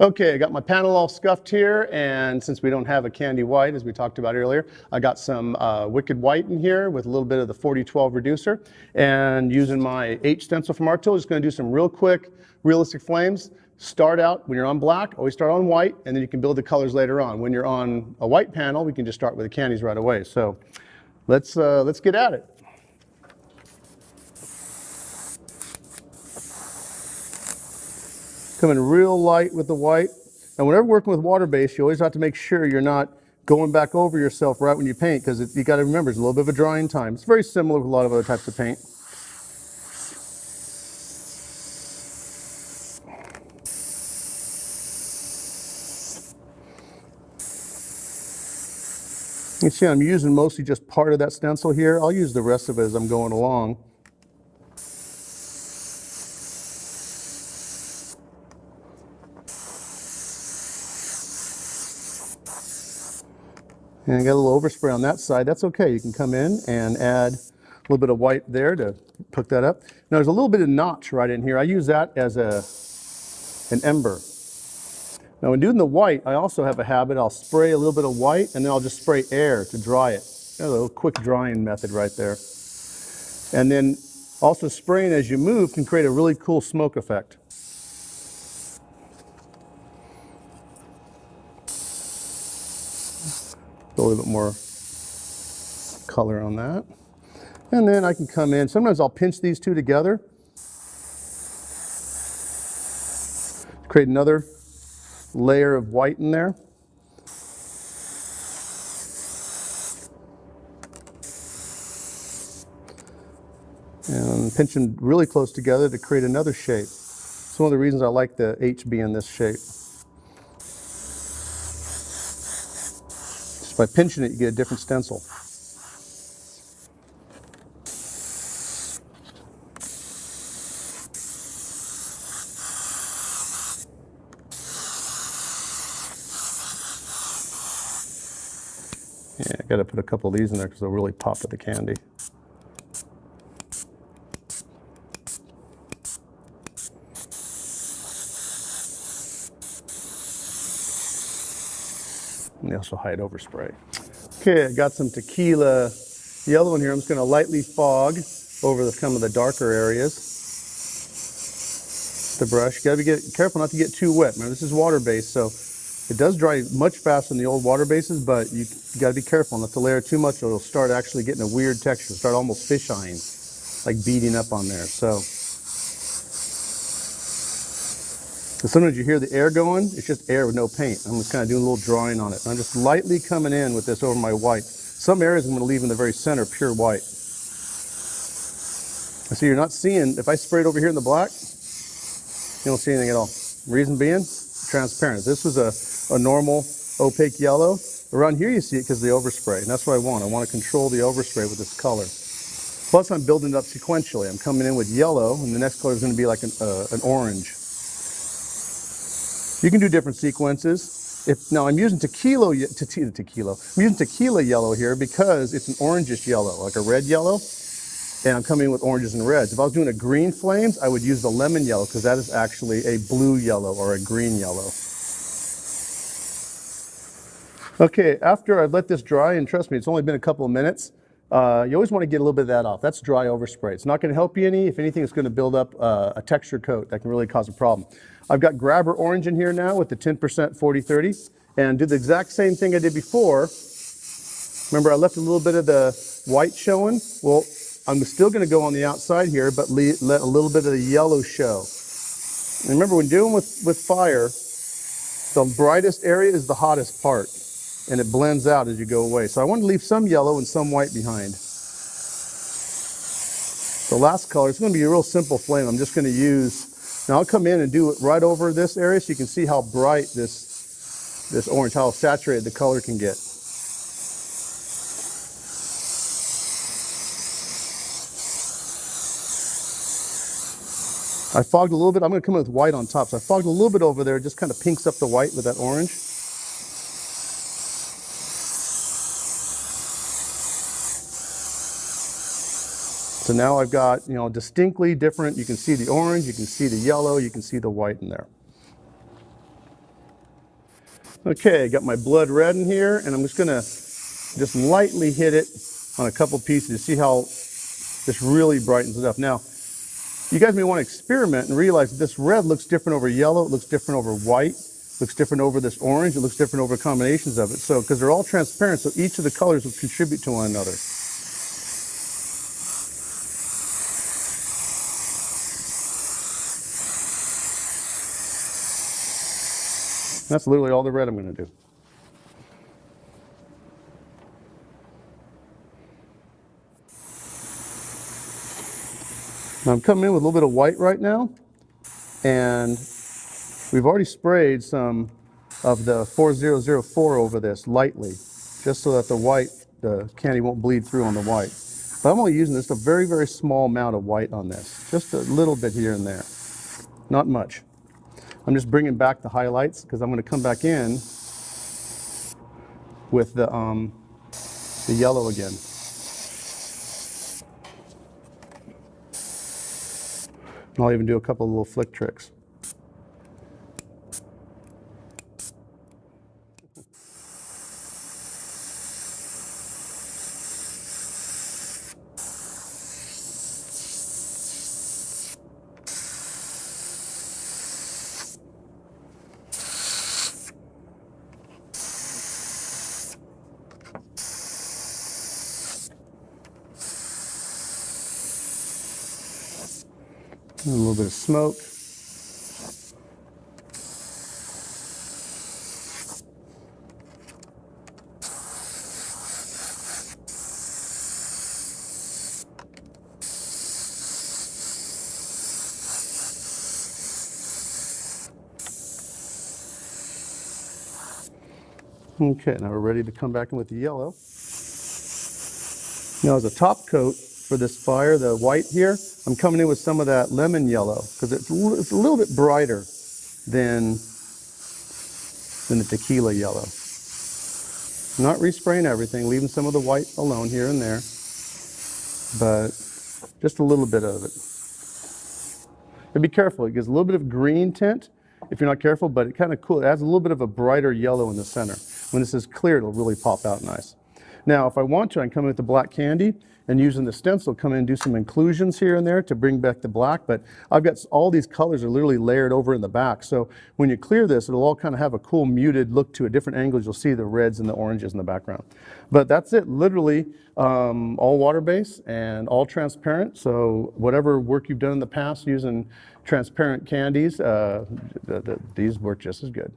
Okay, I got my panel all scuffed here, and since we don't have a candy white, as we talked about earlier, I got some Wicked White in here with a little bit of the 4012 reducer, and using my H stencil from Art Tool, just going to do some real quick, realistic flames. Start out, when you're on black, always start on white, and then you can build the colors later on. When you're on a white panel, we can just start with the candies right away. So let's get at it. Coming real light with the white. And whenever working with water-based, you always have to make sure you're not going back over yourself right when you paint, because you got to remember, it's a little bit of a drying time. It's very similar with a lot of other types of paint. You see I'm using mostly just part of that stencil here. I'll use the rest of it as I'm going along. And I got a little overspray on that side. That's okay. You can come in and add a little bit of white there to hook that up. Now there's a little bit of notch right in here. I use that as an ember. Now when doing the white, I also have a habit. I'll spray a little bit of white and then I'll just spray air to dry it. A little quick drying method right there. And then also spraying as you move can create a really cool smoke effect. A little bit more color on that. And then I can come in. Sometimes I'll pinch these two together. Create another layer of white in there. And pinch them really close together to create another shape. It's one of the reasons I like the H being this shape. Just by pinching it, you get a different stencil. Yeah, I got to put a couple of these in there because they'll really pop with the candy. And they also hide overspray. Okay, I got some tequila yellow in here. I'm just going to lightly fog over some of the darker areas. The brush. You got to be careful not to get too wet. Remember, this is water-based, so it does dry much faster than the old water bases, but you got to be careful not to layer too much, or it'll start actually getting a weird texture. Start almost fish-eyeing, like beading up on there. So sometimes you hear the air going, it's just air with no paint. I'm just kind of doing a little drawing on it. I'm just lightly coming in with this over my white. Some areas I'm going to leave in the very center pure white. And so you're not seeing, if I spray it over here in the black, you don't see anything at all. Reason being, transparent. This was a normal opaque yellow. Around here you see it because of the overspray, and that's what I want. I want to control the overspray with this color. Plus I'm building it up sequentially. I'm coming in with yellow, and the next color is going to be like an orange. You can do different sequences. Now I'm using tequila. I'm using tequila yellow here because it's an orangish yellow, like a red yellow. And I'm coming in with oranges and reds. If I was doing a green flames, I would use the lemon yellow because that is actually a blue yellow or a green yellow. Okay, after I've let this dry, and trust me, it's only been a couple of minutes, you always want to get a little bit of that off. That's dry overspray. It's not going to help you any. If anything, it's going to build up a texture coat that can really cause a problem. I've got grabber orange in here now with the 10% 40-30, and do the exact same thing I did before. Remember, I left a little bit of the white showing? Well, I'm still going to go on the outside here, but let a little bit of the yellow show. And remember, when dealing with fire, the brightest area is the hottest part, and it blends out as you go away. So I want to leave some yellow and some white behind. The last color, it's going to be a real simple flame. I'm just going to use, now I'll come in and do it right over this area so you can see how bright this orange, how saturated the color can get. I fogged a little bit. I'm going to come in with white on top. So I fogged a little bit over there. It just kind of pinks up the white with that orange. So now I've got, distinctly different. You can see the orange, you can see the yellow, you can see the white in there. Okay, got my blood red in here, and I'm just gonna just lightly hit it on a couple pieces to see how this really brightens it up. Now, you guys may want to experiment and realize that this red looks different over yellow, it looks different over white, looks different over this orange, it looks different over combinations of it. So, because they're all transparent, so each of the colors will contribute to one another. That's literally all the red I'm going to do. Now I'm coming in with a little bit of white right now, and we've already sprayed some of the 4004 over this lightly, just so that the candy won't bleed through on the white. But I'm only using just a very, very small amount of white on this, just a little bit here and there, not much. I'm just bringing back the highlights because I'm going to come back in with the yellow again. And I'll even do a couple of little flick tricks. And a little bit of smoke. Okay, now we're ready to come back in with the yellow. Now as a top coat for this fire, the white here, I'm coming in with some of that lemon yellow because it's a little bit brighter than the tequila yellow. Not respraying everything, leaving some of the white alone here and there, but just a little bit of it. And be careful, it gives a little bit of green tint if you're not careful, but it kind of cool. It adds a little bit of a brighter yellow in the center. When this is clear, it'll really pop out nice. Now, if I want to, I can come in with the black candy and using the stencil, come in and do some inclusions here and there to bring back the black, but I've got all these colors are literally layered over in the back. So when you clear this, it'll all kind of have a cool muted look to it. Different angles, you'll see the reds and the oranges in the background. But that's it, literally all water-based and all transparent. So whatever work you've done in the past using transparent candies, these work just as good.